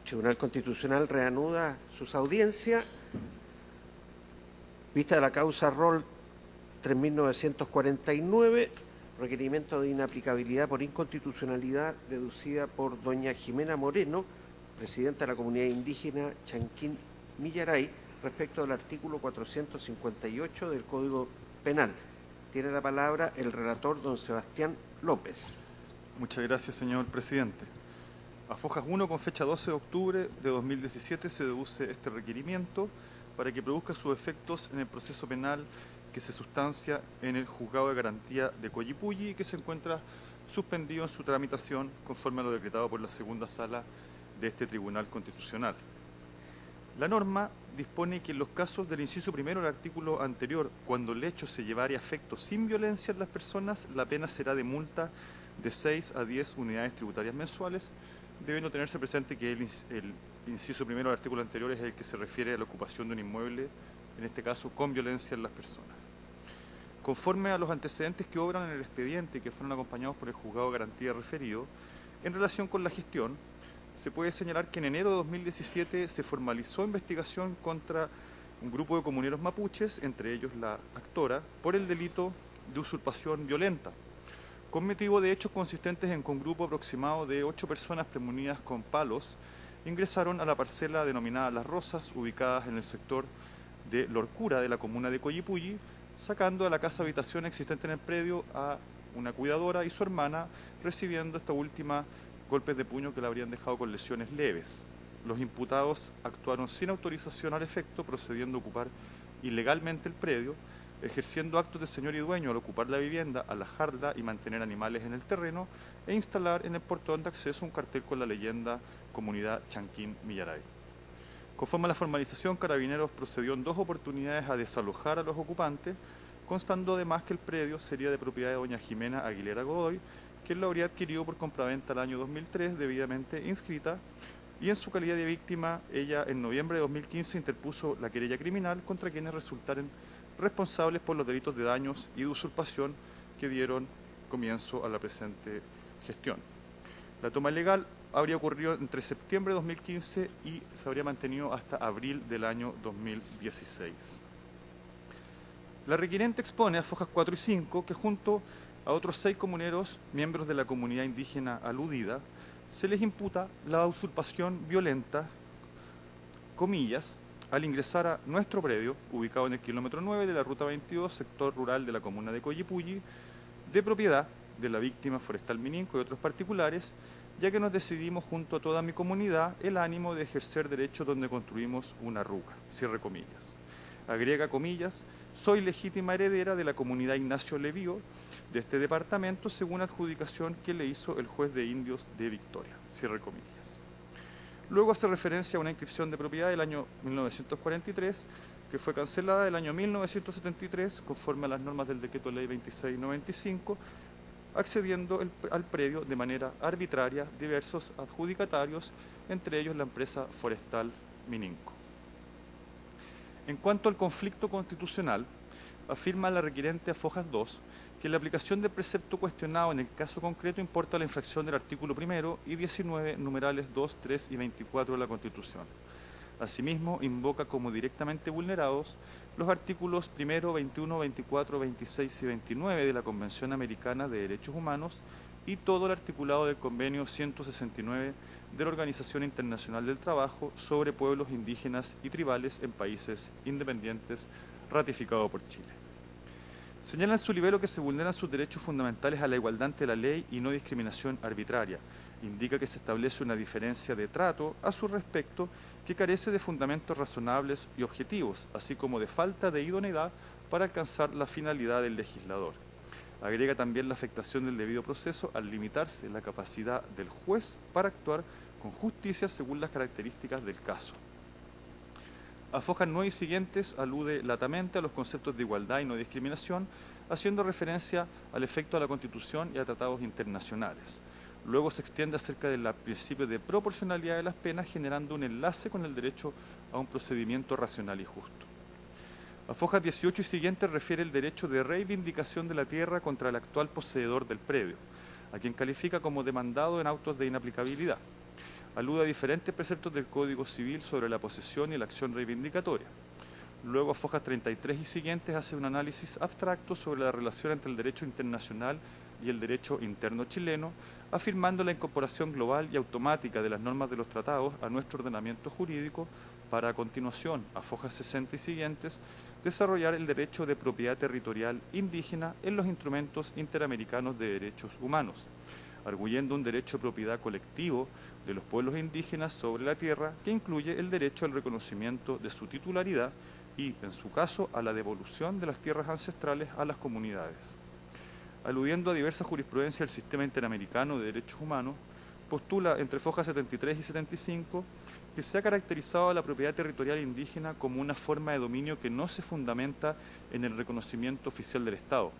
Tribunal Constitucional reanuda sus audiencias. Vista de la causa Rol 3949, requerimiento de inaplicabilidad por inconstitucionalidad deducida por doña Jimena Moreno, presidenta de la comunidad indígena Chanquín Millaray, respecto del artículo 458 del Código Penal. Tiene la palabra el relator, don Sebastián López. Muchas gracias, señor presidente. A Fojas 1, con fecha 12 de octubre de 2017, se deduce este requerimiento para que produzca sus efectos en el proceso penal que se sustancia en el Juzgado de Garantía de Coyipulli y que se encuentra suspendido en su tramitación conforme a lo decretado por la segunda sala de este Tribunal Constitucional. La norma dispone que en los casos del inciso primero del artículo anterior, cuando el hecho se llevare a efecto sin violencia en las personas, la pena será de multa de 6 a 10 unidades tributarias mensuales, debiendo tenerse presente que el inciso primero del artículo anterior es el que se refiere a la ocupación de un inmueble, en este caso con violencia en las personas. Conforme a los antecedentes que obran en el expediente y que fueron acompañados por el juzgado de garantía referido, en relación con la gestión, se puede señalar que en enero de 2017 se formalizó investigación contra un grupo de comuneros mapuches, entre ellos la actora, por el delito de usurpación violenta, con motivo de hechos consistentes en que un grupo aproximado de 8 personas premunidas con palos ingresaron a la parcela denominada Las Rosas, ubicadas en el sector de Lorcura de la comuna de Coyipulli, sacando de la casa habitación existente en el predio a una cuidadora y su hermana, recibiendo esta última golpes de puño que la habrían dejado con lesiones leves. Los imputados actuaron sin autorización al efecto, procediendo a ocupar ilegalmente el predio, ejerciendo actos de señor y dueño al ocupar la vivienda, alojarla y mantener animales en el terreno e instalar en el portón de acceso un cartel con la leyenda Comunidad Chanquín Millaray. Conforme a la formalización, Carabineros procedió en 2 oportunidades a desalojar a los ocupantes, constando además que el predio sería de propiedad de doña Jimena Aguilera Godoy, quien lo habría adquirido por compraventa el año 2003, debidamente inscrita, y en su calidad de víctima, ella en noviembre de 2015 interpuso la querella criminal contra quienes resultaron responsables por los delitos de daños y de usurpación que dieron comienzo a la presente gestión. La toma ilegal habría ocurrido entre septiembre de 2015 y se habría mantenido hasta abril del año 2016. La requirente expone a Fojas 4 y 5 que junto a otros 6 comuneros, miembros de la comunidad indígena aludida, se les imputa la usurpación violenta, comillas, al ingresar a nuestro predio, ubicado en el kilómetro 9 de la ruta 22, sector rural de la comuna de Coyipulli, de propiedad de la víctima Forestal Mininco y otros particulares, ya que nos decidimos junto a toda mi comunidad el ánimo de ejercer derechos donde construimos una ruca, cierre comillas. Agrega comillas, soy legítima heredera de la comunidad Ignacio Levío de este departamento según adjudicación que le hizo el juez de indios de Victoria, cierre comillas. Luego hace referencia a una inscripción de propiedad del año 1943 que fue cancelada el año 1973 conforme a las normas del decreto ley 2695, accediendo al predio de manera arbitraria diversos adjudicatarios, entre ellos la empresa Forestal Mininco. En cuanto al conflicto constitucional, afirma la requirente a Fojas 2 que la aplicación del precepto cuestionado en el caso concreto importa la infracción del artículo 1 y 19, numerales 2, 3 y 24 de la Constitución. Asimismo, invoca como directamente vulnerados los artículos 1, 21, 24, 26 y 29 de la Convención Americana de Derechos Humanos y todo el articulado del Convenio 169 de la Organización Internacional del Trabajo sobre pueblos indígenas y tribales en países independientes, ratificado por Chile. Señala en su libelo que se vulneran sus derechos fundamentales a la igualdad ante la ley y no discriminación arbitraria. Indica que se establece una diferencia de trato a su respecto que carece de fundamentos razonables y objetivos, así como de falta de idoneidad para alcanzar la finalidad del legislador. Agrega también la afectación del debido proceso al limitarse la capacidad del juez para actuar con justicia según las características del caso. A Fojas 9 y siguientes alude latamente a los conceptos de igualdad y no discriminación, haciendo referencia al efecto de la Constitución y a tratados internacionales. Luego se extiende acerca del principio de proporcionalidad de las penas, generando un enlace con el derecho a un procedimiento racional y justo. A Fojas 18 y siguientes refiere el derecho de reivindicación de la tierra contra el actual poseedor del predio, a quien califica como demandado en autos de inaplicabilidad. Alude a diferentes preceptos del Código Civil sobre la posesión y la acción reivindicatoria. Luego, a fojas 33 y siguientes, hace un análisis abstracto sobre la relación entre el derecho internacional y el derecho interno chileno, afirmando la incorporación global y automática de las normas de los tratados a nuestro ordenamiento jurídico para, a continuación, a fojas 60 y siguientes, desarrollar el derecho de propiedad territorial indígena en los instrumentos interamericanos de derechos humanos, arguyendo un derecho de propiedad colectivo de los pueblos indígenas sobre la tierra que incluye el derecho al reconocimiento de su titularidad y, en su caso, a la devolución de las tierras ancestrales a las comunidades. Aludiendo a diversa jurisprudencia del sistema interamericano de derechos humanos, postula entre fojas 73 y 75 que se ha caracterizado a la propiedad territorial indígena como una forma de dominio que no se fundamenta en el reconocimiento oficial del Estado,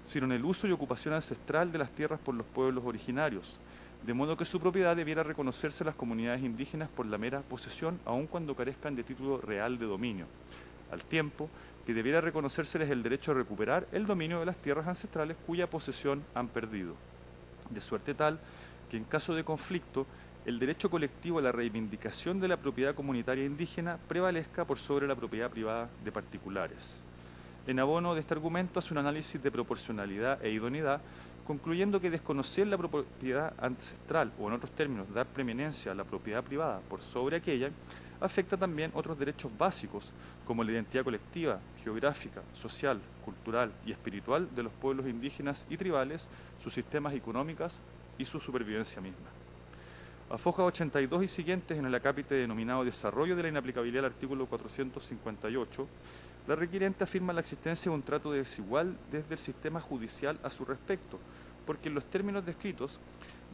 sino en el uso y ocupación ancestral de las tierras por los pueblos originarios, de modo que su propiedad debiera reconocerse a las comunidades indígenas por la mera posesión, aun cuando carezcan de título real de dominio, al tiempo que debiera reconocérseles el derecho a recuperar el dominio de las tierras ancestrales cuya posesión han perdido, de suerte tal que en caso de conflicto, el derecho colectivo a la reivindicación de la propiedad comunitaria indígena prevalezca por sobre la propiedad privada de particulares. En abono de este argumento hace un análisis de proporcionalidad e idoneidad, concluyendo que desconocer la propiedad ancestral, o en otros términos, dar preeminencia a la propiedad privada por sobre aquella, afecta también otros derechos básicos, como la identidad colectiva, geográfica, social, cultural y espiritual de los pueblos indígenas y tribales, sus sistemas económicos y su supervivencia misma. A foja 82 y siguientes, en el acápite denominado Desarrollo de la inaplicabilidad del artículo 458, la requiriente afirma la existencia de un trato desigual desde el sistema judicial a su respecto, porque en los términos descritos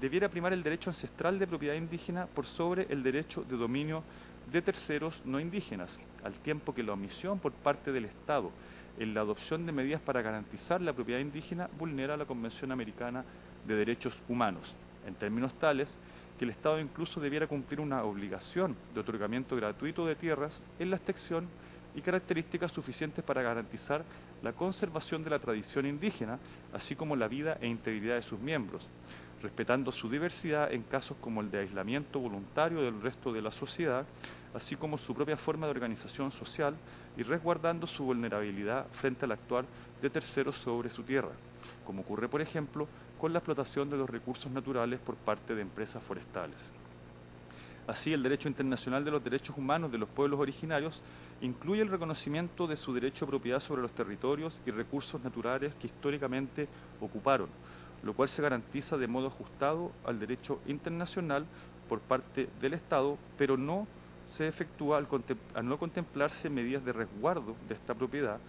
debiera primar el derecho ancestral de propiedad indígena por sobre el derecho de dominio de terceros no indígenas, al tiempo que la omisión por parte del Estado en la adopción de medidas para garantizar la propiedad indígena vulnera la Convención Americana de Derechos Humanos, en términos tales que el Estado incluso debiera cumplir una obligación de otorgamiento gratuito de tierras en la extensión y características suficientes para garantizar la conservación de la tradición indígena, así como la vida e integridad de sus miembros, respetando su diversidad en casos como el de aislamiento voluntario del resto de la sociedad, así como su propia forma de organización social y resguardando su vulnerabilidad frente al actuar de terceros sobre su tierra, como ocurre, por ejemplo, con la explotación de los recursos naturales por parte de empresas forestales. Así, el derecho internacional de los derechos humanos de los pueblos originarios incluye el reconocimiento de su derecho a propiedad sobre los territorios y recursos naturales que históricamente ocuparon, lo cual se garantiza de modo ajustado al derecho internacional por parte del Estado, pero no se efectúa al no contemplarse medidas de resguardo de esta propiedad,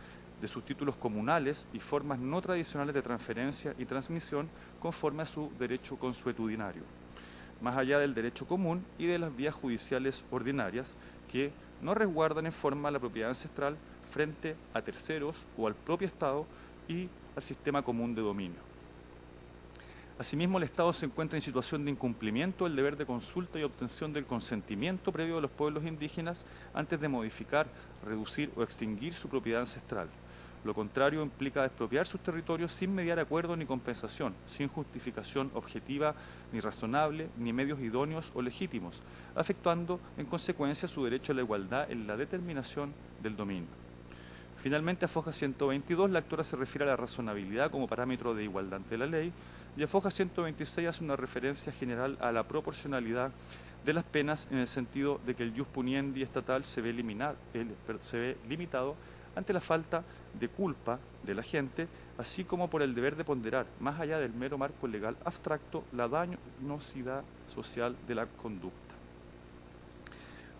de sus títulos comunales y formas no tradicionales de transferencia y transmisión conforme a su derecho consuetudinario, más allá del derecho común y de las vías judiciales ordinarias que no resguardan en forma la propiedad ancestral frente a terceros o al propio Estado y al sistema común de dominio. Asimismo, el Estado se encuentra en situación de incumplimiento del deber de consulta y obtención del consentimiento previo de los pueblos indígenas antes de modificar, reducir o extinguir su propiedad ancestral. Lo contrario implica expropiar sus territorios sin mediar acuerdo ni compensación, sin justificación objetiva ni razonable, ni medios idóneos o legítimos, afectando en consecuencia su derecho a la igualdad en la determinación del dominio. Finalmente, a foja 122, la actora se refiere a la razonabilidad como parámetro de igualdad ante la ley, y a foja 126 hace una referencia general a la proporcionalidad de las penas en el sentido de que el ius puniendi estatal se ve limitado ante la falta de culpa de la gente, así como por el deber de ponderar, más allá del mero marco legal abstracto, la dañosidad social de la conducta.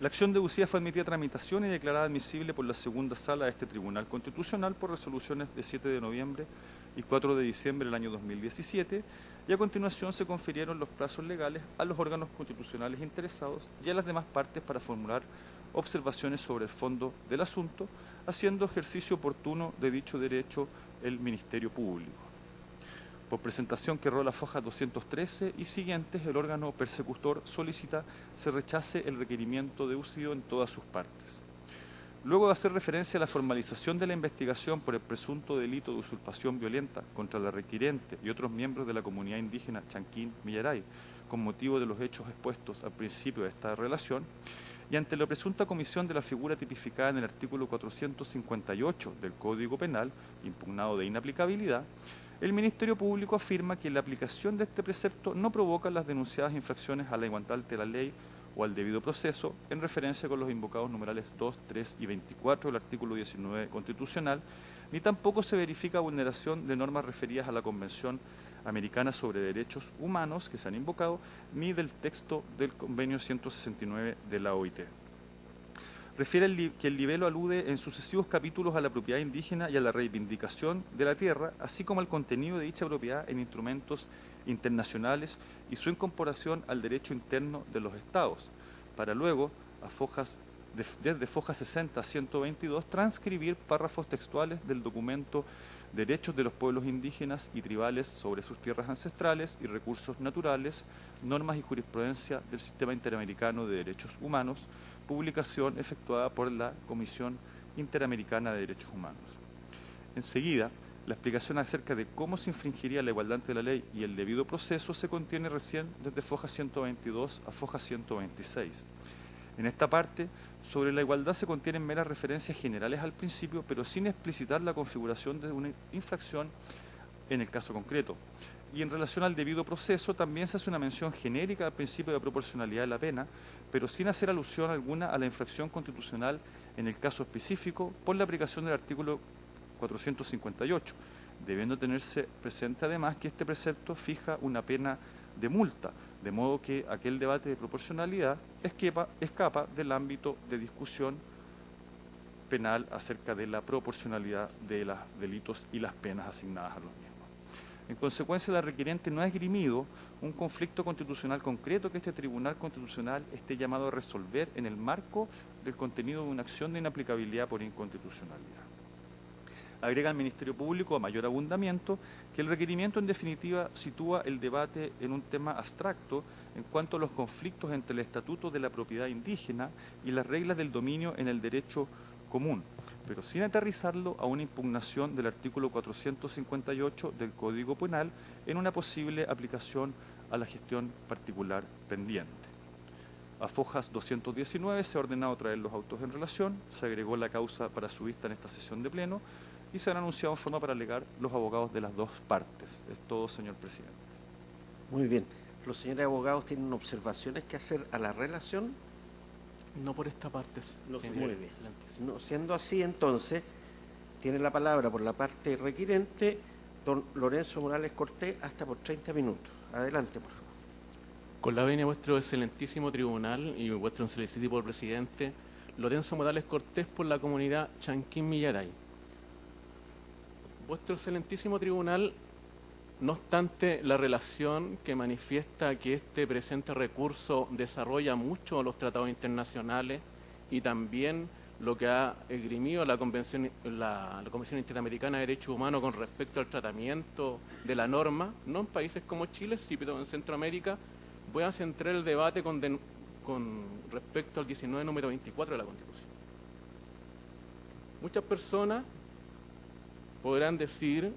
La acción deducida fue admitida a tramitación y declarada admisible por la segunda sala de este Tribunal Constitucional por resoluciones de 7 de noviembre y 4 de diciembre del año 2017, y a continuación se confirieron los plazos legales a los órganos constitucionales interesados y a las demás partes para formular observaciones sobre el fondo del asunto, haciendo ejercicio oportuno de dicho derecho el Ministerio Público. Por presentación que rola foja 213 y siguientes, el órgano persecutor solicita se rechace el requerimiento deducido en todas sus partes. Luego de hacer referencia a la formalización de la investigación por el presunto delito de usurpación violenta contra la requirente y otros miembros de la comunidad indígena Chanquín Millaray, con motivo de los hechos expuestos al principio de esta relación, y ante la presunta comisión de la figura tipificada en el artículo 458 del Código Penal, impugnado de inaplicabilidad, el Ministerio Público afirma que la aplicación de este precepto no provoca las denunciadas infracciones a la igualdad ante la ley o al debido proceso, en referencia con los invocados numerales 2, 3 y 24 del artículo 19 constitucional, ni tampoco se verifica vulneración de normas referidas a la Convención Americana sobre Derechos Humanos que se han invocado, ni del texto del convenio 169 de la OIT. Refiere que el libelo alude en sucesivos capítulos a la propiedad indígena y a la reivindicación de la tierra, así como al contenido de dicha propiedad en instrumentos internacionales y su incorporación al derecho interno de los estados, para luego, desde fojas 60 a 122, transcribir párrafos textuales del documento Derechos de los pueblos indígenas y tribales sobre sus tierras ancestrales y recursos naturales, normas y jurisprudencia del Sistema Interamericano de Derechos Humanos, publicación efectuada por la Comisión Interamericana de Derechos Humanos. Enseguida, la explicación acerca de cómo se infringiría la igualdad ante la ley y el debido proceso se contiene recién desde foja 122 a foja 126. En esta parte, sobre la igualdad se contienen meras referencias generales al principio, pero sin explicitar la configuración de una infracción en el caso concreto. Y en relación al debido proceso, también se hace una mención genérica al principio de proporcionalidad de la pena, pero sin hacer alusión alguna a la infracción constitucional en el caso específico por la aplicación del artículo 458, debiendo tenerse presente además que este precepto fija una pena de multa, de modo que aquel debate de proporcionalidad escapa del ámbito de discusión penal acerca de la proporcionalidad de los delitos y las penas asignadas a los mismos. En consecuencia, la requiriente no ha esgrimido un conflicto constitucional concreto que este Tribunal Constitucional esté llamado a resolver en el marco del contenido de una acción de inaplicabilidad por inconstitucionalidad. Agrega el Ministerio Público, a mayor abundamiento, que el requerimiento en definitiva sitúa el debate en un tema abstracto en cuanto a los conflictos entre el Estatuto de la Propiedad Indígena y las reglas del dominio en el derecho común, pero sin aterrizarlo a una impugnación del artículo 458 del Código Penal en una posible aplicación a la gestión particular pendiente. A fojas 219 se ha ordenado traer los autos en relación, se agregó la causa para su vista en esta sesión de pleno y se han anunciado en forma para alegar los abogados de las dos partes. Es todo, señor presidente. Muy bien. ¿Los señores abogados tienen observaciones que hacer a la relación? No por esta parte. No, señor. muy bien. Excelentísimo. No, siendo así, entonces, tiene la palabra por la parte requirente don Lorenzo Morales Cortés hasta por 30 minutos. Adelante, por favor. Con la venia de vuestro excelentísimo tribunal y vuestro excelentísimo presidente, Lorenzo Morales Cortés por la comunidad Chanquín Millaray. Vuestro excelentísimo tribunal, no obstante la relación que manifiesta que este presente recurso desarrolla mucho los tratados internacionales y también lo que ha esgrimido la Convención Interamericana de Derechos Humanos con respecto al tratamiento de la norma, no en países como Chile, sí, pero en Centroamérica, voy a centrar el debate con respecto al 19 número 24 de la Constitución. Muchas personas podrán decir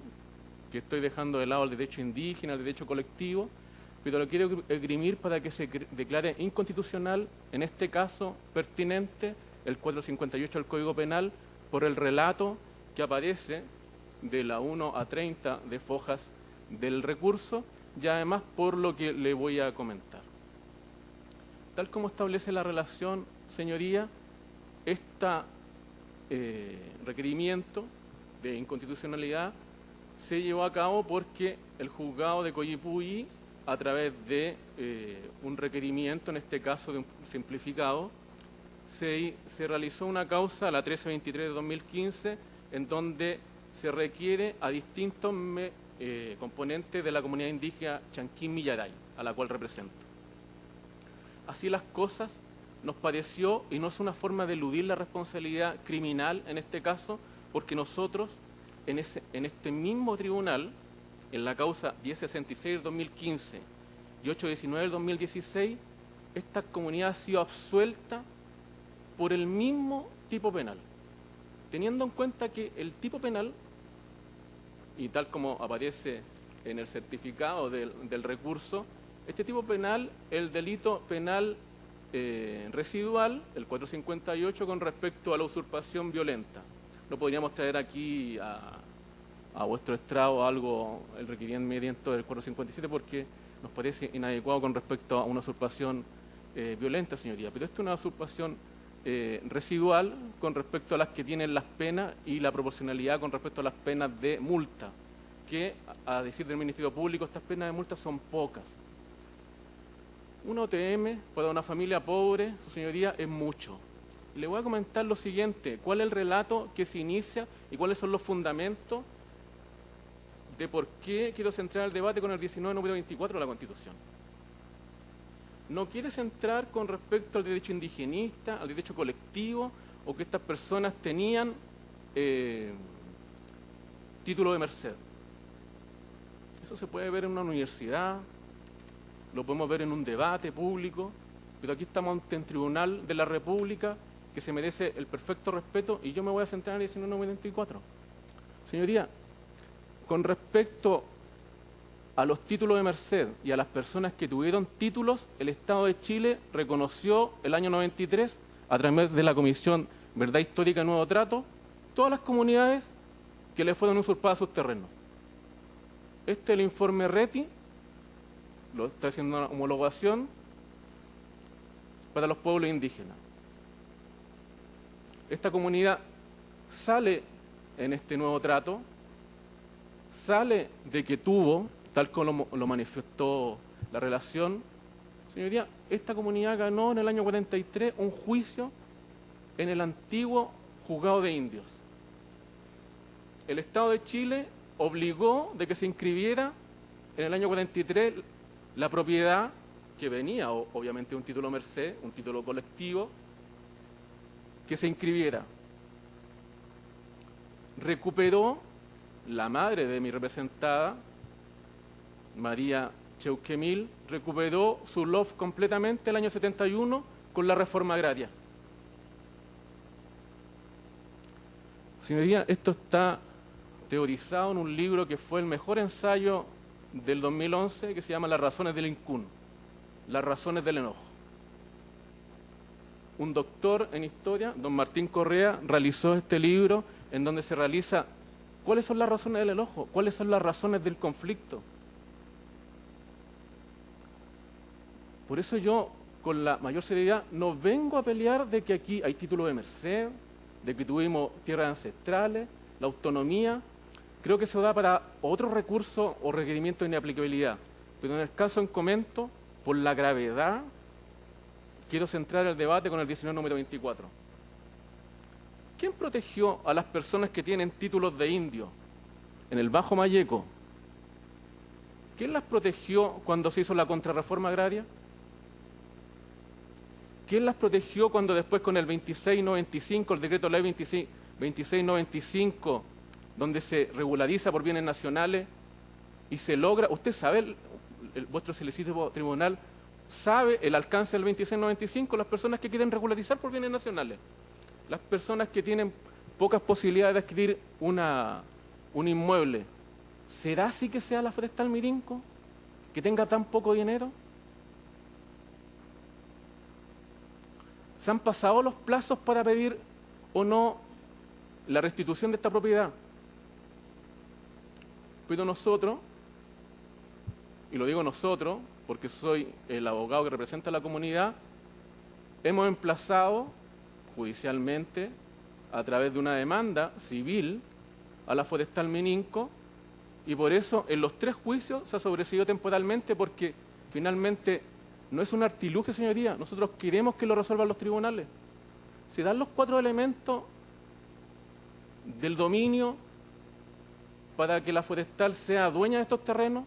que estoy dejando de lado el derecho indígena, el derecho colectivo, pero lo quiero esgrimir para que se declare inconstitucional, en este caso pertinente, el 458 del Código Penal, por el relato que aparece de la 1 a 30 de fojas del recurso y además por lo que le voy a comentar. Tal como establece la relación, señoría, este requerimiento de inconstitucionalidad se llevó a cabo porque el juzgado de Coyipulli, a través de un requerimiento, en este caso de un simplificado, se realizó una causa, la 1323 de 2015, en donde se requiere a distintos componentes de la comunidad indígena Chanquín Millaray, a la cual represento. Así las cosas, nos pareció, y no es una forma de eludir la responsabilidad criminal en este caso, porque nosotros, en este mismo tribunal, en la causa 1066 del 2015 y 819 del 2016, esta comunidad ha sido absuelta por el mismo tipo penal, teniendo en cuenta que el tipo penal, y tal como aparece en el certificado del recurso, Este tipo penal, el delito penal residual, el 458, con respecto a la usurpación violenta. No podríamos traer aquí a vuestro estrado algo, el requerimiento del 457, porque nos parece inadecuado con respecto a una usurpación violenta, señoría. Pero esto es una usurpación residual con respecto a las que tienen las penas y la proporcionalidad con respecto a las penas de multa, que, a decir del Ministerio Público, estas penas de multa son pocas. Un OTM para una familia pobre, su señoría, es mucho. Le voy a comentar lo siguiente: cuál es el relato que se inicia y cuáles son los fundamentos de por qué quiero centrar el debate con el 19, número 24 de la Constitución. No quiere centrar con respecto al derecho indigenista, al derecho colectivo, o que estas personas tenían título de merced. Eso se puede ver en una universidad, lo podemos ver en un debate público, pero aquí estamos ante un tribunal de la República que se merece el perfecto respeto, y yo me voy a centrar en el 1994. Señoría, con respecto a los títulos de merced y a las personas que tuvieron títulos, el Estado de Chile reconoció el año 93, a través de la Comisión Verdad Histórica y Nuevo Trato, todas las comunidades que le fueron usurpadas sus terrenos. Este es el informe RETI, lo está haciendo una homologación para los pueblos indígenas. Esta comunidad sale en este nuevo trato, sale de que tuvo, tal como lo manifestó la relación. Señoría, esta comunidad ganó en el año 43 un juicio en el antiguo juzgado de indios. El Estado de Chile obligó de que se inscribiera en el año 43 la propiedad que venía, obviamente, un título merced, un título colectivo, que se inscribiera. Recuperó la madre de mi representada, María Cheuquemil, recuperó su lof completamente el año 71 con la reforma agraria. Señoría, esto está teorizado en un libro que fue el mejor ensayo del 2011, que se llama Las razones del Incún, las razones del enojo. Un doctor en historia, don Martín Correa, realizó este libro en donde se realiza cuáles son las razones del enojo, cuáles son las razones del conflicto. Por eso yo, con la mayor seriedad, no vengo a pelear de que aquí hay título de merced, de que tuvimos tierras ancestrales, la autonomía. Creo que eso da para otro recurso o requerimiento de inaplicabilidad. Pero en el caso en comento, por la gravedad, quiero centrar el debate con el 19, número 24. ¿Quién protegió a las personas que tienen títulos de indio en el Bajo Mayeco? ¿Quién las protegió cuando se hizo la contrarreforma agraria? ¿Quién las protegió cuando después, con el 2695, el decreto ley 2695, donde se regulariza por bienes nacionales y se logra? Usted sabe, vuestro excelentísimo tribunal sabe el alcance del 2695, las personas que quieren regularizar por bienes nacionales, las personas que tienen pocas posibilidades de adquirir un inmueble. ¿Será así que sea la Forestal Mirinco, que tenga tan poco dinero? ¿Se han pasado los plazos para pedir o no la restitución de esta propiedad? Pero nosotros, y lo digo nosotros porque soy el abogado que representa a la comunidad, hemos emplazado judicialmente, a través de una demanda civil, a la Forestal Mininco, y por eso en los 3 juicios se ha sobreseído temporalmente, porque finalmente no es un artilugio, señoría. Nosotros queremos que lo resuelvan los tribunales. Se dan los 4 elementos del dominio para que la Forestal sea dueña de estos terrenos,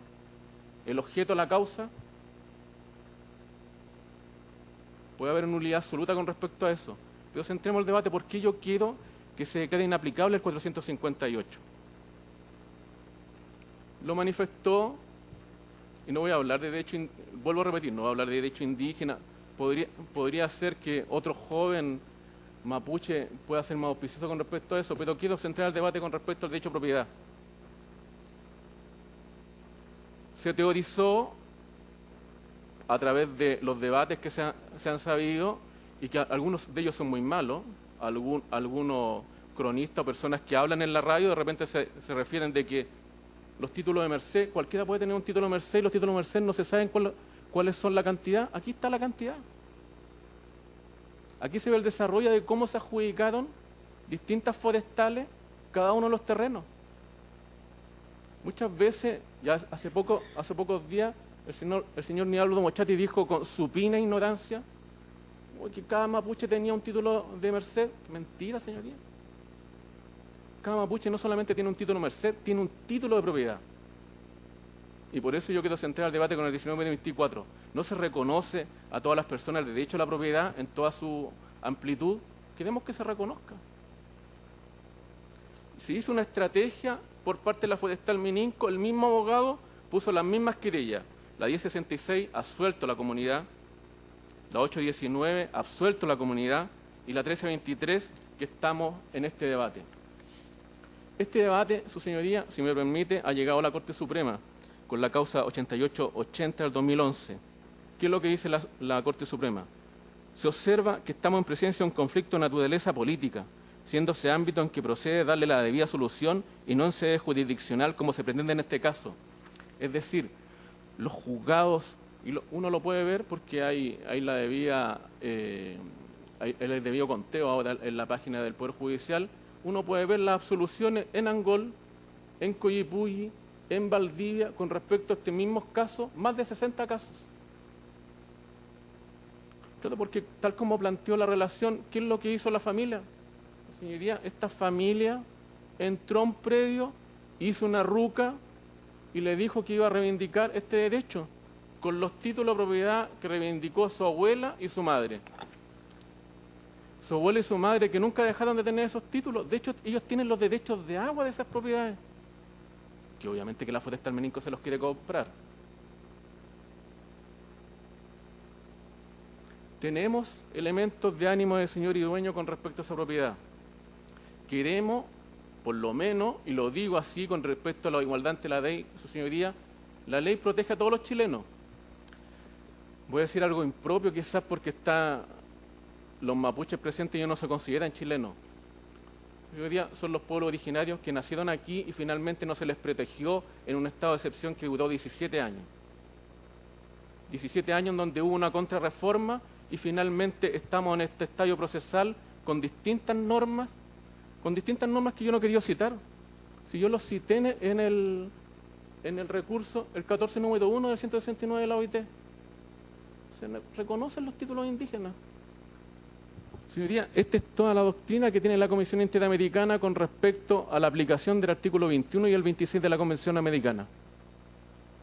el objeto de la causa. Puede haber nulidad absoluta con respecto a eso. Pero centremos el debate por qué yo quiero que se declare inaplicable el 458. Lo manifestó, y no voy a hablar de derecho, vuelvo a repetir, no voy a hablar de derecho indígena. Podría ser que otro joven mapuche pueda ser más auspicioso con respecto a eso, pero quiero centrar el debate con respecto al derecho a propiedad. Se teorizó a través de los debates que se han sabido, y que algunos de ellos son muy malos. Algunos cronistas o personas que hablan en la radio de repente se refieren de que los títulos de merced, cualquiera puede tener un título de merced, y los títulos de merced no se saben cuáles son la cantidad. Aquí está la cantidad. Aquí se ve el desarrollo de cómo se adjudicaron distintas forestales cada uno de los terrenos. Muchas veces, ya hace pocos días, el señor Nivaldo Mochati dijo con supina ignorancia que cada mapuche tenía un título de merced. Mentira, señoría. Cada mapuche no solamente tiene un título de merced, tiene un título de propiedad. Y por eso yo quiero centrar el debate con el 1924. No se reconoce a todas las personas el derecho a la propiedad en toda su amplitud. Queremos que se reconozca. Se hizo una estrategia por parte de la Forestal Mininco. El mismo abogado puso las mismas querellas. La 1066, absuelto la comunidad. La 819, absuelto la comunidad. Y la 1323, que estamos en este debate. Este debate, su señoría, si me permite, ha llegado a la Corte Suprema con la causa 8880 del 2011. ¿Qué es lo que dice la Corte Suprema? Se observa que estamos en presencia de un conflicto de naturaleza política, siendo ese ámbito en que procede darle la debida solución y no en sede jurisdiccional como se pretende en este caso. Es decir, los juzgados, y uno lo puede ver porque hay la debida, el debido conteo ahora en la página del Poder Judicial. Uno puede ver las absoluciones en Angol, en Coyipulli, en Valdivia, con respecto a este mismo caso, más de 60 casos. Claro, porque tal como planteó la relación, ¿qué es lo que hizo la familia? Señoría, esta familia entró a un predio, hizo una ruca y le dijo que iba a reivindicar este derecho con los títulos de propiedad que reivindicó su abuela y su madre. Su abuela y su madre que nunca dejaron de tener esos títulos. De hecho, ellos tienen los derechos de agua de esas propiedades, que obviamente que la Forestal Mininco se los quiere comprar. Tenemos elementos de ánimo de señor y dueño con respecto a esa propiedad. Queremos, por lo menos, y lo digo así con respecto a la igualdad ante la ley, su señoría, la ley protege a todos los chilenos. Voy a decir algo impropio quizás porque los mapuches presentes y no se consideran chilenos. Hoy día son los pueblos originarios que nacieron aquí y finalmente no se les protegió en un estado de excepción que duró 17 años. 17 años donde hubo una contrarreforma y finalmente estamos en este estadio procesal con distintas normas que yo no quería citar. Si yo los cité en el recurso, el 14 número 1 del 169 de la OIT, se reconocen los títulos indígenas. Señoría, esta es toda la doctrina que tiene la Comisión Interamericana con respecto a la aplicación del artículo 21 y el 26 de la Convención Americana.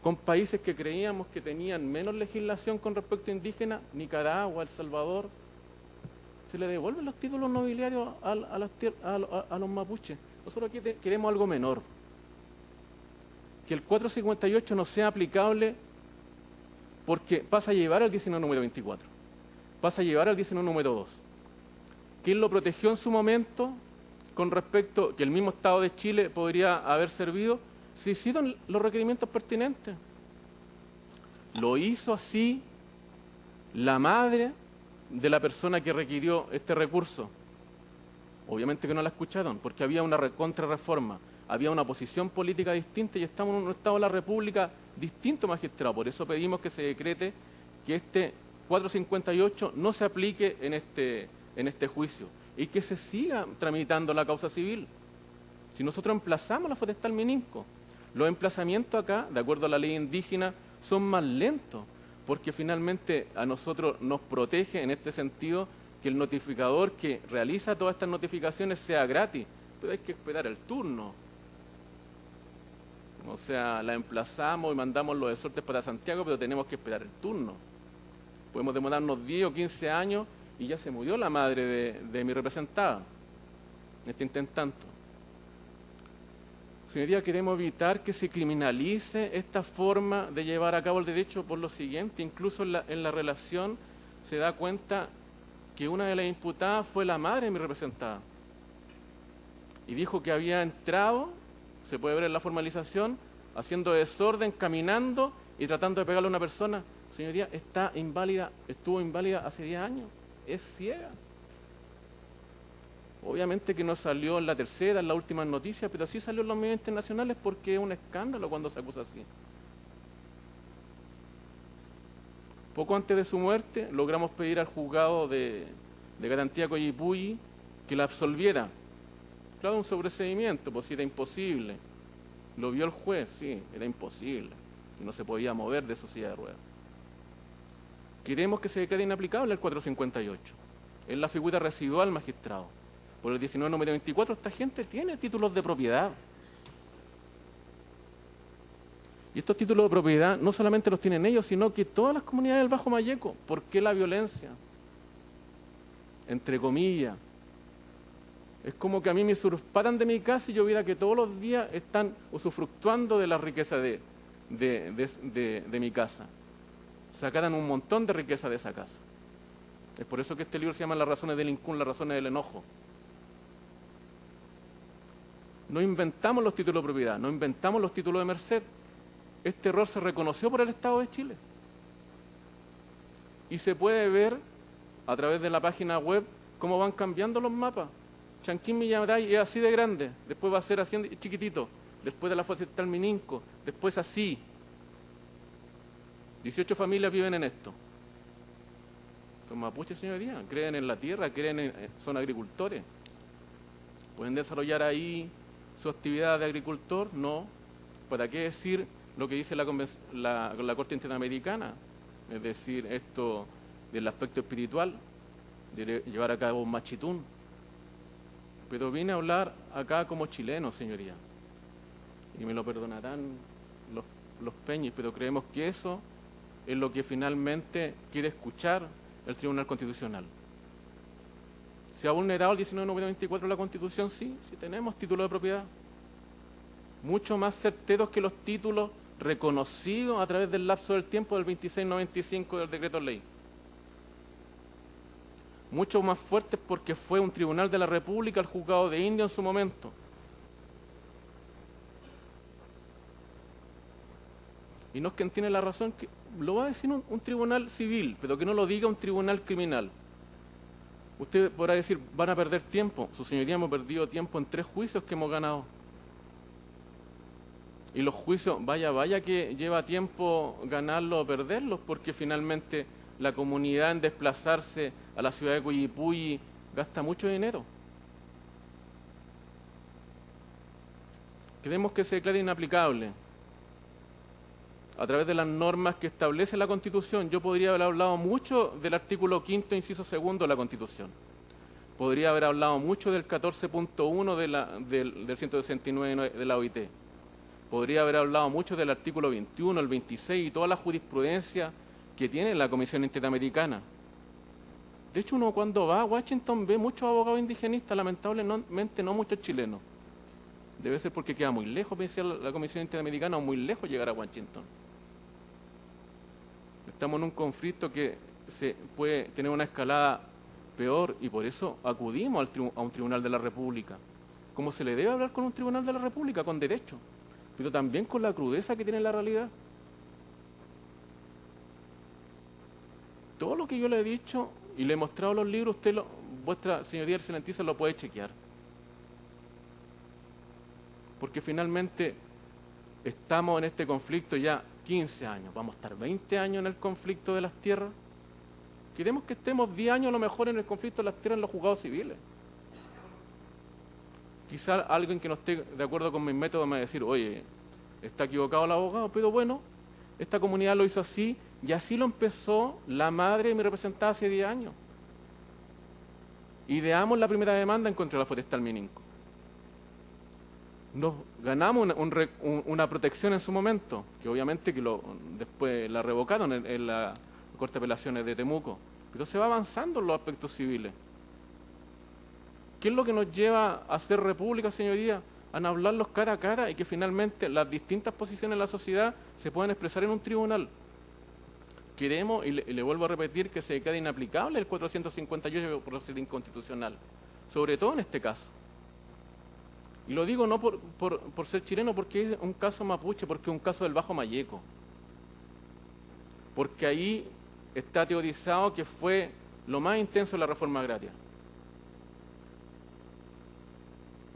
Con países que creíamos que tenían menos legislación con respecto a indígenas, Nicaragua, El Salvador, se le devuelven los títulos nobiliarios a los mapuches. Nosotros aquí queremos algo menor. Que el 458 no sea aplicable porque pasa a llevar al 19 número 24, pasa a llevar al 19 número 2. ¿Quién lo protegió en su momento con respecto que el mismo Estado de Chile podría haber servido? Se hicieron los requerimientos pertinentes. Lo hizo así la madre de la persona que requirió este recurso. Obviamente que no la escucharon, porque había una contrarreforma, había una posición política distinta y estamos en un Estado de la República distinto, magistrado. Por eso pedimos que se decrete que este 458 no se aplique en este juicio y que se siga tramitando la causa civil. Si nosotros emplazamos la Forestal Mininco, los emplazamientos acá, de acuerdo a la ley indígena, son más lentos, porque finalmente a nosotros nos protege en este sentido que el notificador que realiza todas estas notificaciones sea gratis, pero hay que esperar el turno. O sea, la emplazamos y mandamos los exhortes para Santiago, pero tenemos que esperar el turno. Podemos demorarnos 10 o 15 años y ya se murió la madre de mi representada en este intento. Señoría, queremos evitar que se criminalice esta forma de llevar a cabo el derecho por lo siguiente. Incluso en la relación se da cuenta que una de las imputadas fue la madre de mi representada. Y dijo que había entrado, se puede ver en la formalización, haciendo desorden, caminando y tratando de pegarle a una persona. señoría, está inválida, estuvo inválida hace 10 años, es ciega. Obviamente que no salió en la tercera, en las últimas noticias, pero sí salió en los medios internacionales porque es un escándalo cuando se acusa así. Poco antes de su muerte, logramos pedir al juzgado de garantía Coyhaique que la absolviera. Claro, un sobreseimiento, pues sí, era imposible. Lo vio el juez, sí, era imposible. No se podía mover de su silla de ruedas. Queremos que se declare inaplicable el 458. Es la figura residual magistrado. Por el 19 número 24, esta gente tiene títulos de propiedad. Y estos títulos de propiedad no solamente los tienen ellos, sino que todas las comunidades del Bajo Mayeco. ¿Por qué la violencia? Entre comillas. Es como que a mí me usurparan de mi casa y yo viera que todos los días están usufructuando de la riqueza de mi casa. Sacaran un montón de riqueza de esa casa. Es por eso que este libro se llama Las razones del incún, las razones del enojo. No inventamos los títulos de propiedad, no inventamos los títulos de merced. Este error se reconoció por el Estado de Chile. Y se puede ver a través de la página web cómo van cambiando los mapas. Chanquín Millaray es así de grande, después va a ser así chiquitito, después de la forestal Mininco, después así. 18 familias viven en esto. Son mapuches, señoría, creen en la tierra, son agricultores. ¿Pueden desarrollar ahí su actividad de agricultor? No. ¿Para qué decir lo que dice la Corte Interamericana? Es decir, esto del aspecto espiritual, de llevar a cabo un machitún. Pero vine a hablar acá como chileno, señoría. Y me lo perdonarán los peñis, pero creemos que eso es lo que finalmente quiere escuchar el Tribunal Constitucional. ¿Se ha vulnerado el 19 número 24 de la Constitución? Sí, sí tenemos títulos de propiedad. Mucho más certeros que los títulos reconocidos a través del lapso del tiempo del 2695 del decreto ley. Mucho más fuertes porque fue un tribunal de la República, el juzgado de India en su momento. Y no es quien tiene la razón, que lo va a decir un tribunal civil, pero que no lo diga un tribunal criminal. Usted podrá decir, van a perder tiempo. Su señoría, hemos perdido tiempo en 3 juicios que hemos ganado. Y los juicios, vaya que lleva tiempo ganarlos o perderlos, porque finalmente la comunidad en desplazarse a la ciudad de Coyhaique gasta mucho dinero. Queremos que se declare inaplicable a través de las normas que establece la Constitución. Yo podría haber hablado mucho del artículo 5º, inciso 2 de la Constitución. Podría haber hablado mucho del 14.1 del 169 de la OIT. Podría haber hablado mucho del artículo 21, el 26 y toda la jurisprudencia que tiene la Comisión Interamericana. De hecho, uno cuando va a Washington ve muchos abogados indigenistas, lamentablemente no muchos chilenos. Debe ser porque queda muy lejos, pensé la Comisión Interamericana, o muy lejos llegar a Washington. Estamos en un conflicto que se puede tener una escalada peor y por eso acudimos a un tribunal de la República. Como se le debe hablar con un tribunal de la República, con derecho, pero también con la crudeza que tiene la realidad. Todo lo que yo le he dicho y le he mostrado los libros, vuestra señoría excelentísima lo puede chequear. Porque finalmente estamos en este conflicto ya 15 años, vamos a estar 20 años en el conflicto de las tierras. Queremos que estemos 10 años a lo mejor en el conflicto de las tierras en los juzgados civiles. Quizá alguien que no esté de acuerdo con mis métodos me va a decir, oye, está equivocado el abogado, pero bueno, esta comunidad lo hizo así y así lo empezó la madre de mi representada hace 10 años. Ideamos la primera demanda en contra de la forestal Mininco. Nos ganamos una protección en su momento, que obviamente que después la revocaron en la Corte de Apelaciones de Temuco, pero se va avanzando en los aspectos civiles. ¿Qué es lo que nos lleva a ser república, señoría? A hablarlos cara a cara y que finalmente las distintas posiciones de la sociedad se puedan expresar en un tribunal. Queremos, y le vuelvo a repetir, que se declare inaplicable el 458 por ser inconstitucional, sobre todo en este caso. Y lo digo no por ser chileno, porque es un caso mapuche, porque es un caso del Bajo Mayeco. porque ahí está teorizado que fue lo más intenso de la reforma agraria.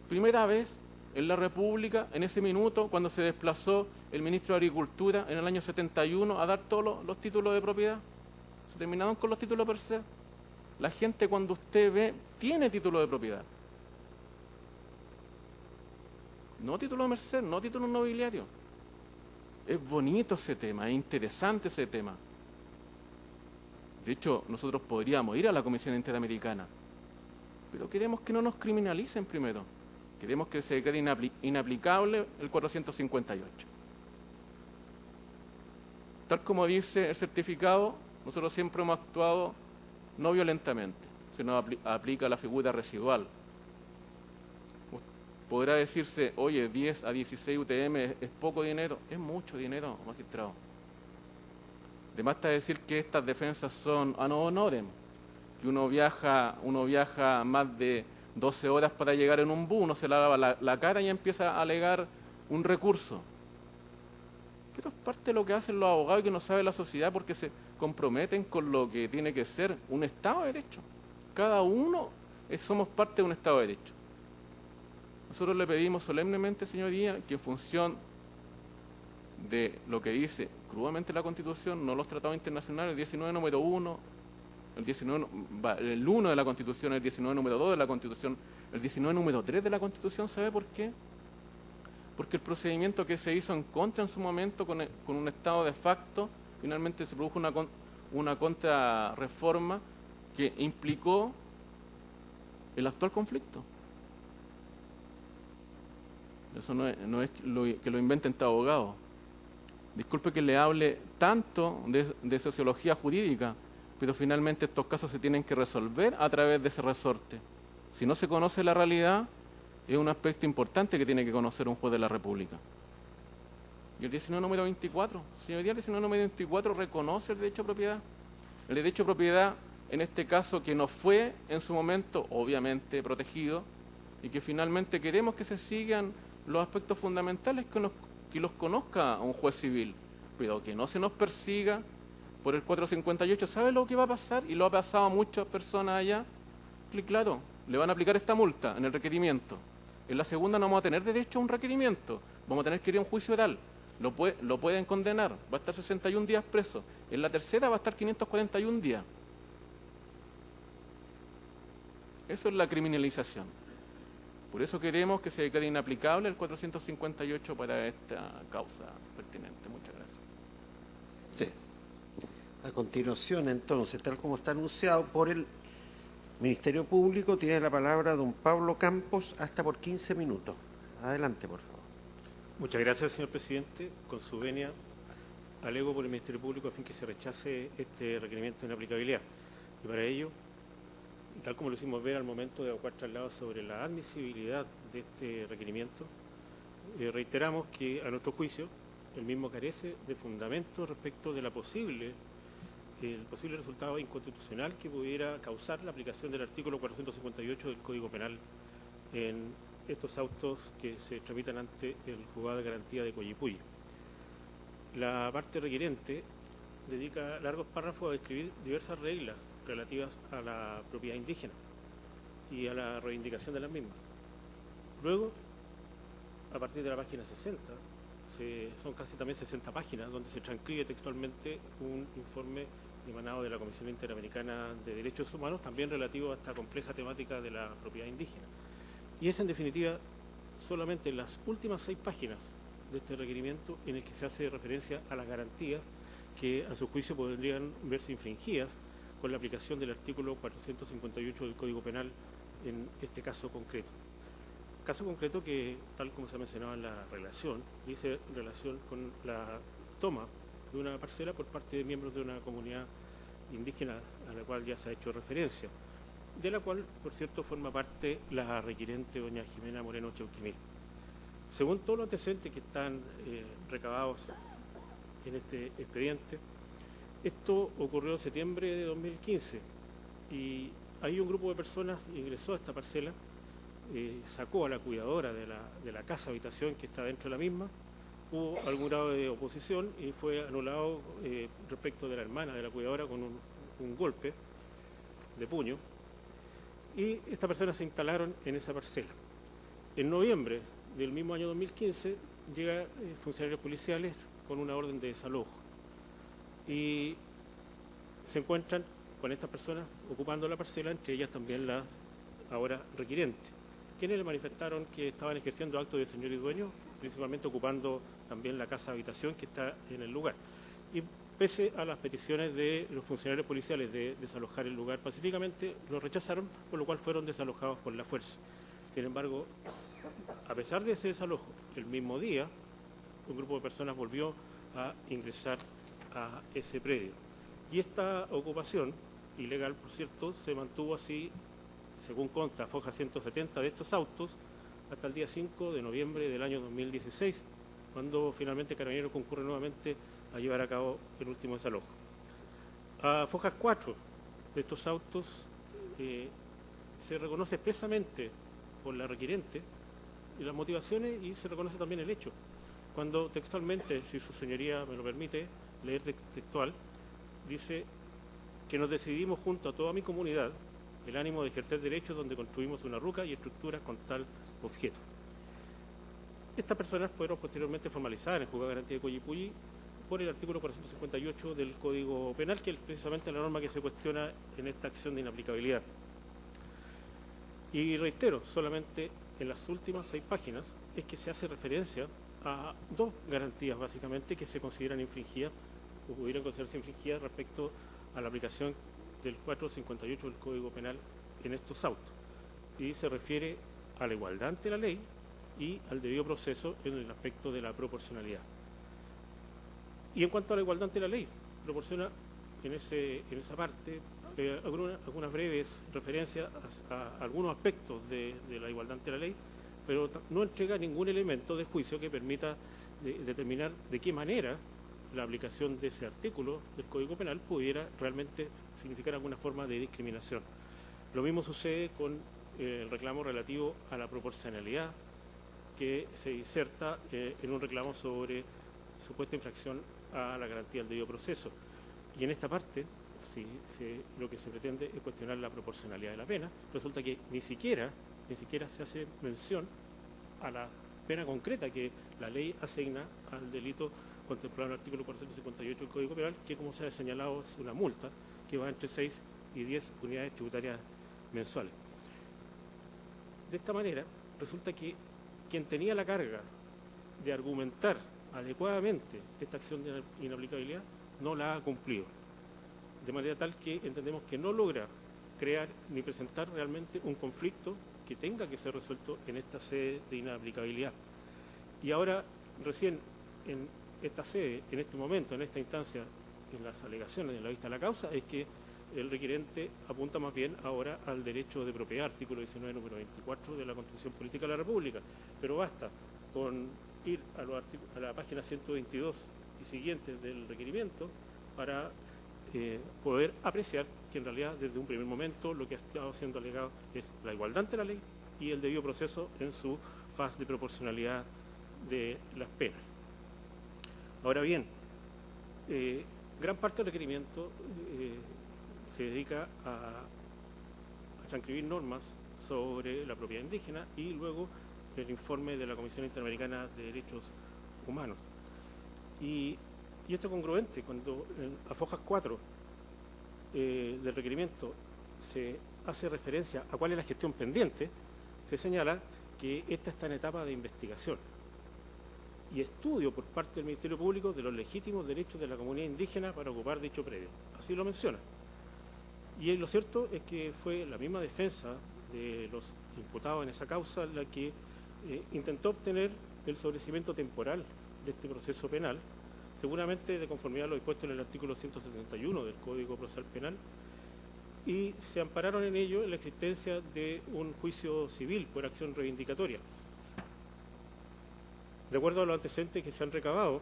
Primera vez en la República, en ese minuto, cuando se desplazó el ministro de Agricultura en el año 71 a dar todos los títulos de propiedad. Se terminaron con los títulos per se. La gente, cuando usted ve, tiene título de propiedad. No título de merced, no título nobiliario. Es bonito ese tema, es interesante ese tema. De hecho, nosotros podríamos ir a la Comisión Interamericana, pero queremos que no nos criminalicen primero. Queremos que se quede inaplicable el 458. Tal como dice el certificado, nosotros siempre hemos actuado no violentamente, sino aplica la figura residual. Podrá decirse, oye, 10 a 16 UTM es poco dinero. Es mucho dinero, magistrado. Además está decir que estas defensas son ad honorem, que uno viaja más de 12 horas para llegar en un bus, uno se lava la cara y empieza a alegar un recurso. Esto es parte de lo que hacen los abogados y que no sabe la sociedad, porque se comprometen con lo que tiene que ser un Estado de Derecho. Cada uno somos parte de un Estado de Derecho. Nosotros le pedimos solemnemente, señoría, que en función de lo que dice crudamente la Constitución, no los tratados internacionales, el 19 número 1, el 1 de la Constitución, el 19 número 2 de la Constitución, el 19 número 3 de la Constitución, ¿sabe por qué? Porque el procedimiento que se hizo en contra en su momento con un Estado de facto, finalmente se produjo una contrarreforma que implicó el actual conflicto. Eso no es que lo inventen estos abogados. Disculpe que le hable tanto de sociología jurídica, pero finalmente estos casos se tienen que resolver a través de ese resorte. Si no se conoce la realidad, es un aspecto importante que tiene que conocer un juez de la República. Y el 19 número 24, señoría, el 19 número 24 reconoce el derecho a propiedad. El derecho a propiedad, en este caso, que no fue en su momento, obviamente, protegido, y que finalmente queremos que se sigan los aspectos fundamentales que los conozca un juez civil, pero que no se nos persiga por el 458. ¿Sabe lo que va a pasar? Y lo ha pasado a muchas personas allá. Claro, le van a aplicar esta multa en el requerimiento. En la segunda no vamos a tener derecho a un requerimiento, vamos a tener que ir a un juicio oral. Lo pueden condenar, va a estar 61 días preso. En la tercera va a estar 541 días. Eso es la criminalización. Por eso queremos que se declare inaplicable el 458 para esta causa pertinente. Muchas gracias. Sí. A continuación, entonces, tal como está anunciado por el Ministerio Público, tiene la palabra don Pablo Campos, hasta por 15 minutos. Adelante, por favor. Muchas gracias, señor presidente. Con su venia, alego por el Ministerio Público a fin que se rechace este requerimiento de inaplicabilidad. Y para ello, tal como lo hicimos ver al momento de evacuar traslados sobre la admisibilidad de este requerimiento, reiteramos que, a nuestro juicio, el mismo carece de fundamento respecto de el posible resultado inconstitucional que pudiera causar la aplicación del artículo 458 del Código Penal en estos autos que se tramitan ante el Juzgado de Garantía de Coyipulli. La parte requerente dedica largos párrafos a describir diversas reglas relativas a la propiedad indígena y a la reivindicación de las mismas. Luego, a partir de la página 60, son casi también 60 páginas donde se transcribe textualmente un informe emanado de la Comisión Interamericana de Derechos Humanos, también relativo a esta compleja temática de la propiedad indígena. Y es, en definitiva, solamente las últimas 6 páginas de este requerimiento en el que se hace referencia a las garantías que, a su juicio, podrían verse infringidas con la aplicación del artículo 458 del Código Penal en este caso concreto. Caso concreto que, tal como se ha mencionado en la relación, dice relación con la toma de una parcela por parte de miembros de una comunidad indígena a la cual ya se ha hecho referencia, de la cual, por cierto, forma parte la requirente doña Jimena Moreno Chauquimil. Según todos los antecedentes que están recabados en este expediente, esto ocurrió en septiembre de 2015 y ahí un grupo de personas ingresó a esta parcela, sacó a la cuidadora de la casa habitación que está dentro de la misma, hubo algún grado de oposición y fue anulado respecto de la hermana de la cuidadora con un golpe de puño, y estas personas se instalaron en esa parcela. En noviembre del mismo año 2015 llegan funcionarios policiales con una orden de desalojo y se encuentran con estas personas ocupando la parcela, entre ellas también la ahora requirente, quienes le manifestaron que estaban ejerciendo actos de señor y dueño, principalmente ocupando también la casa habitación que está en el lugar. Y pese a las peticiones de los funcionarios policiales de desalojar el lugar pacíficamente, lo rechazaron, por lo cual fueron desalojados por la fuerza. Sin embargo, a pesar de ese desalojo, el mismo día, un grupo de personas volvió a ingresar a ese predio. Y esta ocupación, ilegal por cierto, se mantuvo así, según consta Foja 170 de estos autos, hasta el día 5 de noviembre del año 2016, cuando finalmente Carabineros concurre nuevamente a llevar a cabo el último desalojo. A Fojas 4 de estos autos se reconoce expresamente por la requirente y las motivaciones, y se reconoce también el hecho, cuando textualmente, si su señoría me lo permite leer textual, dice que nos decidimos junto a toda mi comunidad el ánimo de ejercer derechos donde construimos una ruca y estructuras con tal objeto. Estas personas fueron posteriormente formalizadas en el Juzgado de Garantía de Coyipulli por el artículo 458 del Código Penal, que es precisamente la norma que se cuestiona en esta acción de inaplicabilidad. Y reitero, solamente en las últimas 6 páginas es que se hace referencia a 2 garantías básicamente que se consideran infringidas o pudieran considerarse infringidas respecto a la aplicación del 458 del Código Penal en estos autos. Y se refiere a la igualdad ante la ley y al debido proceso en el aspecto de la proporcionalidad. Y en cuanto a la igualdad ante la ley, proporciona en esa parte algunas breves referencias a algunos aspectos de la igualdad ante la ley, pero no entrega ningún elemento de juicio que permita determinar de qué manera la aplicación de ese artículo del Código Penal pudiera realmente significar alguna forma de discriminación. Lo mismo sucede con el reclamo relativo a la proporcionalidad que se inserta en un reclamo sobre supuesta infracción a la garantía del debido proceso. Y en esta parte, lo que se pretende es cuestionar la proporcionalidad de la pena, resulta que ni siquiera se hace mención a la pena concreta que la ley asigna al delito contemplado en el artículo 458 del Código Penal, que, como se ha señalado, es una multa que va entre 6 y 10 unidades tributarias mensuales. De esta manera, resulta que quien tenía la carga de argumentar adecuadamente esta acción de inaplicabilidad no la ha cumplido, de manera tal que entendemos que no logra crear ni presentar realmente un conflicto que tenga que ser resuelto en esta sede de inaplicabilidad. Y ahora, recién en esta sede, en este momento, en esta instancia, en las alegaciones de la vista de la causa, es que el requirente apunta más bien ahora al derecho de propiedad, artículo 19, número 24 de la Constitución Política de la República. Pero basta con ir a la página 122 y siguientes del requerimiento para poder apreciar que en realidad desde un primer momento lo que ha estado siendo alegado es la igualdad ante la ley y el debido proceso en su faz de proporcionalidad de las penas. Ahora bien, gran parte del requerimiento se dedica a transcribir normas sobre la propiedad indígena y luego el informe de la Comisión Interamericana de Derechos Humanos. Y esto es congruente cuando a Fojas 4 del requerimiento se hace referencia a cuál es la gestión pendiente, se señala que esta está en etapa de investigación y estudio por parte del Ministerio Público de los legítimos derechos de la comunidad indígena para ocupar dicho predio. Así lo menciona. Y lo cierto es que fue la misma defensa de los imputados en esa causa la que intentó obtener el sobreseimiento temporal de este proceso penal, seguramente de conformidad a lo dispuesto en el artículo 171 del Código Procesal Penal, y se ampararon en ello en la existencia de un juicio civil por acción reivindicatoria. De acuerdo a los antecedentes que se han recabado,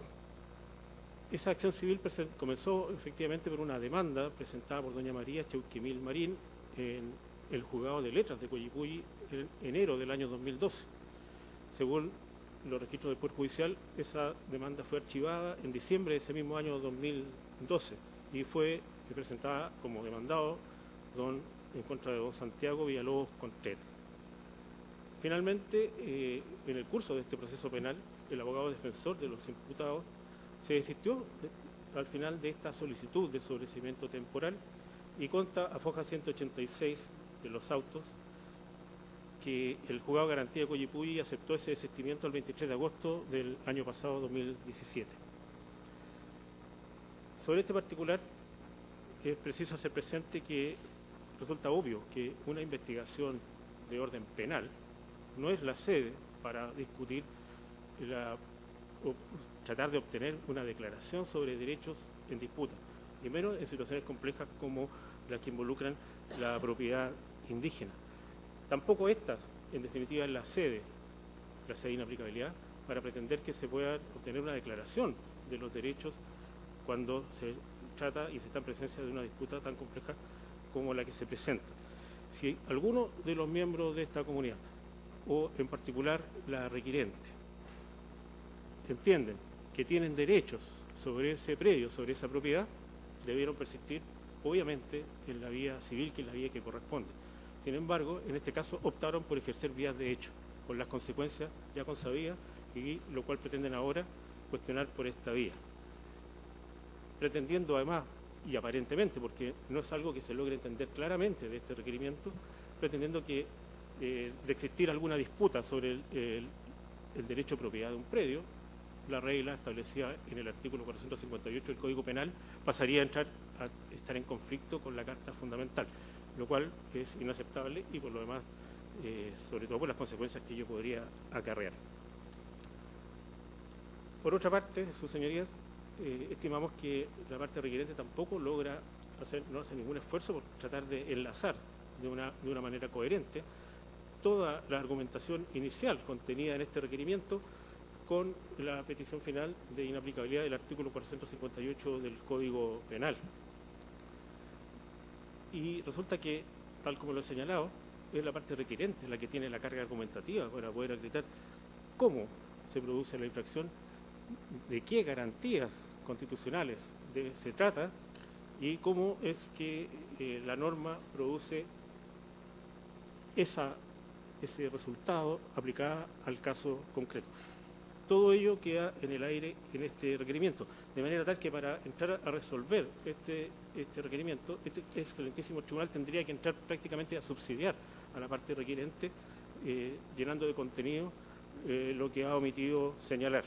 esa acción civil comenzó efectivamente por una demanda presentada por doña María Cheuquemil Marín en el Juzgado de Letras de Coyipulli en enero del año 2012. Según los registros del Poder Judicial, esa demanda fue archivada en diciembre de ese mismo año 2012 y fue presentada como demandado en contra de don Santiago Villalobos Contreras. Finalmente, en el curso de este proceso penal, el abogado defensor de los imputados se desistió al final de esta solicitud de sobreseimiento temporal y consta a foja 186 de los autos que el juzgado de garantía de Coyipulli aceptó ese desistimiento el 23 de agosto del año pasado, 2017. Sobre este particular, es preciso hacer presente que resulta obvio que una investigación de orden penal no es la sede para discutir o tratar de obtener una declaración sobre derechos en disputa, y menos en situaciones complejas como las que involucran la propiedad indígena. Tampoco esta, en definitiva, es la sede de inaplicabilidad para pretender que se pueda obtener una declaración de los derechos cuando se trata y se está en presencia de una disputa tan compleja como la que se presenta. Si alguno de los miembros de esta comunidad, o en particular la requirente, entienden que tienen derechos sobre ese predio, sobre esa propiedad, debieron persistir, obviamente, en la vía civil, que es la vía que corresponde. Sin embargo, en este caso optaron por ejercer vías de hecho, con las consecuencias ya consabidas, y lo cual pretenden ahora cuestionar por esta vía. Pretendiendo además, y aparentemente, porque no es algo que se logre entender claramente de este requerimiento, pretendiendo que de existir alguna disputa sobre el derecho de propiedad de un predio, la regla establecida en el artículo 458 del Código Penal pasaría a estar en conflicto con la Carta Fundamental, lo cual es inaceptable y por lo demás, sobre todo por las consecuencias que ello podría acarrear. Por otra parte, sus señorías, estimamos que la parte requerente tampoco logra no hace ningún esfuerzo por tratar de enlazar de una manera coherente toda la argumentación inicial contenida en este requerimiento con la petición final de inaplicabilidad del artículo 458 del Código Penal. Y resulta que, tal como lo he señalado, es la parte requerente la que tiene la carga argumentativa para poder acreditar cómo se produce la infracción, de qué garantías constitucionales se trata y cómo es que la norma produce ese resultado aplicada al caso concreto. Todo ello queda en el aire en este requerimiento, de manera tal que para entrar a resolver este requerimiento, este excelentísimo tribunal tendría que entrar prácticamente a subsidiar a la parte requerente, llenando de contenido lo que ha omitido señalar.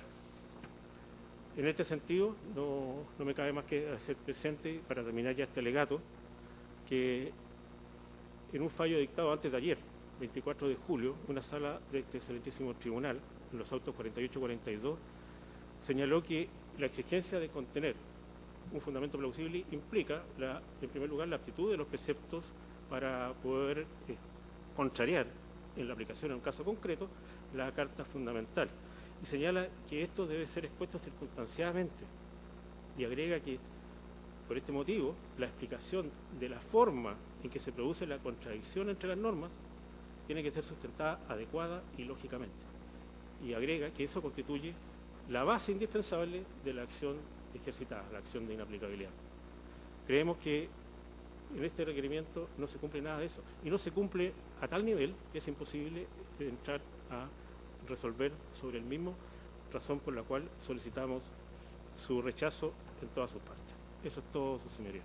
En este sentido, no me cabe más que hacer presente, para terminar ya este alegato, que en un fallo dictado antes de ayer, 24 de julio, una sala de este excelentísimo tribunal, en los autos 48-42, señaló que la exigencia de contener un fundamento plausible implica, en primer lugar, la aptitud de los preceptos para poder contrariar en la aplicación en un caso concreto la Carta Fundamental. Y señala que esto debe ser expuesto circunstanciadamente. Y agrega que, por este motivo, la explicación de la forma en que se produce la contradicción entre las normas tiene que ser sustentada adecuada y lógicamente. Y agrega que eso constituye la base indispensable de la acción ejercitada, la acción de inaplicabilidad. Creemos que en este requerimiento no se cumple nada de eso, y no se cumple a tal nivel que es imposible entrar a resolver sobre el mismo, razón por la cual solicitamos su rechazo en todas sus partes. Eso es todo, su señoría.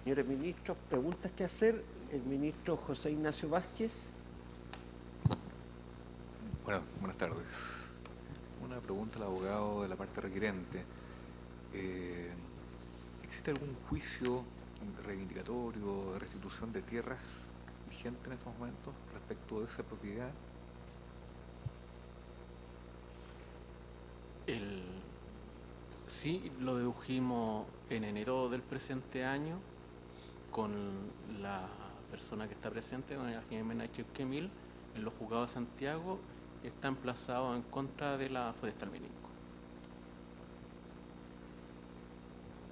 Señores ministros, preguntas que hacer. El ministro José Ignacio Vázquez. Bueno, buenas tardes. Una pregunta al abogado de la parte requerente. ¿Existe algún juicio reivindicatorio de restitución de tierras vigente en estos momentos respecto de esa propiedad? Sí, lo dedujimos en enero del presente año con la persona que está presente, doña Jimena Cheuquemil, en los juzgados de Santiago, y está emplazado en contra de la Forestal Mininco.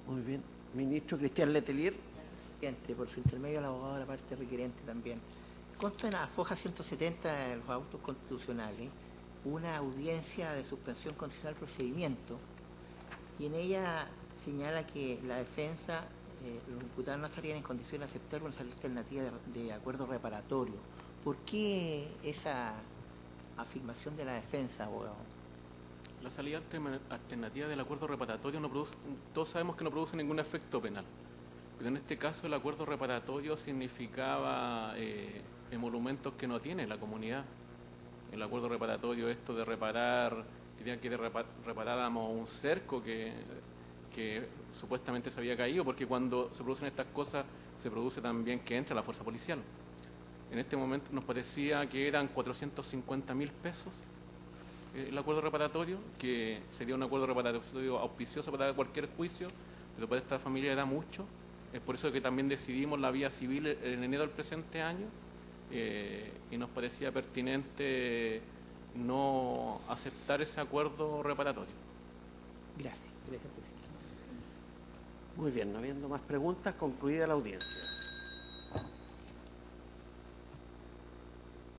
Muy bien. Ministro Cristian Letelier. Por su intermedio, al abogado de la parte requerente también. Consta en la foja 170 de los autos constitucionales una audiencia de suspensión condicional del procedimiento, y en ella señala que la defensa, los imputados no estarían en condiciones de aceptar una alternativa de acuerdo reparatorio. ¿Por qué esa afirmación de la defensa, abogado? La salida alternativa del acuerdo reparatorio no produce, todos sabemos que no produce ningún efecto penal, pero en este caso el acuerdo reparatorio significaba emolumentos que no tiene la comunidad. El acuerdo reparatorio, esto de reparar, querían que reparáramos un cerco que supuestamente se había caído, porque cuando se producen estas cosas se produce también que entra la fuerza policial. En este momento nos parecía que eran 450.000 pesos el acuerdo reparatorio, que sería un acuerdo reparatorio auspicioso para cualquier juicio, pero para esta familia era mucho. Es por eso que también decidimos la vía civil en enero del presente año, y nos parecía pertinente no aceptar ese acuerdo reparatorio. Gracias, presidente. Muy bien, no habiendo más preguntas, concluida la audiencia.